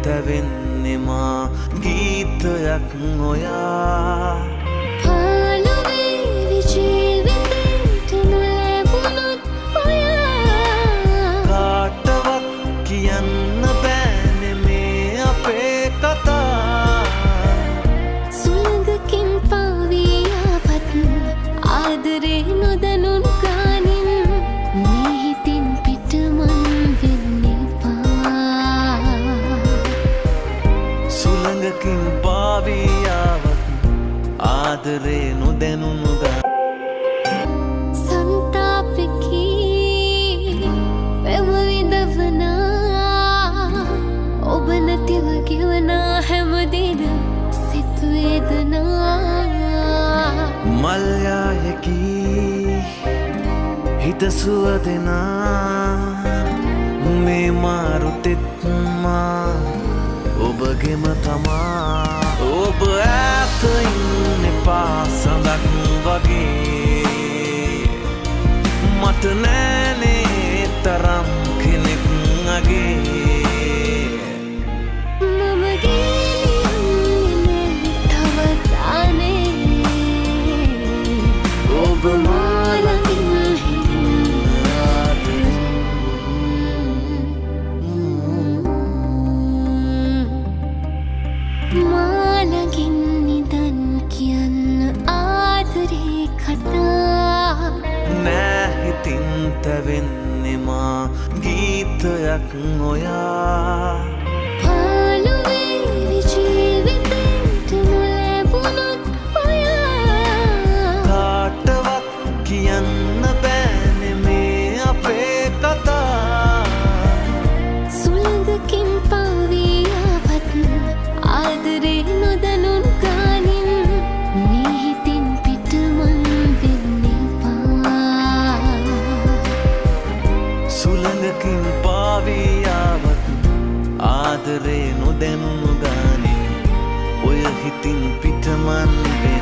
තැවෙන්නේ මා ගීතයක් නොයා පාළුවේවි ජීවිතේට නොලැබුණොත් ඔයා කාටවත් කියන්න බෑනේ මේ අපේ කතා සුළඟකින් පාවී ආවත් ආදරේ නොදැනුන් ගානින් මේ හිතින් පිටමන් වෙන්න එපා සුළඟකින් පාවී ආවත් ආදරේ නොදැනුණු ගා සන්තාපෙකී පැම විඳවනා ඔබ නැතිව ගෙවනා හැමදින සිත් වේදනා මල්යායකී හිතසුව දෙනා මේ මාරුතෙත්මා ඔබගෙම තමා ඔබ ඇත ඉන්න එපා සඳක් වගේ මට නෑනේ තරම් කෙනෙක් අගේ මම ගියන්නේ තවත් අනේ ඔබ මාළඟින් මාළඟින් නිදන් කියන්න ආදරේ කතා නෑ හිතින් තැවෙන්නේ මා ගීතයක් නොයා පාළුවේවි ජීවිතේට නොලැබුණොත් ඔයා කාටවත් කියන්න බෑනේ මේ අපේ කතා සුළඟකින් පාවී ආවත් ආදරේ නොදැනුන් ගානින් මේ හිතින් පිටමන් වෙන්න එපා සුළඟකින් පාවී ආවත් ආදරේ නොදැනුණු ගානින් ඔය හිතින් පිටමන් වේ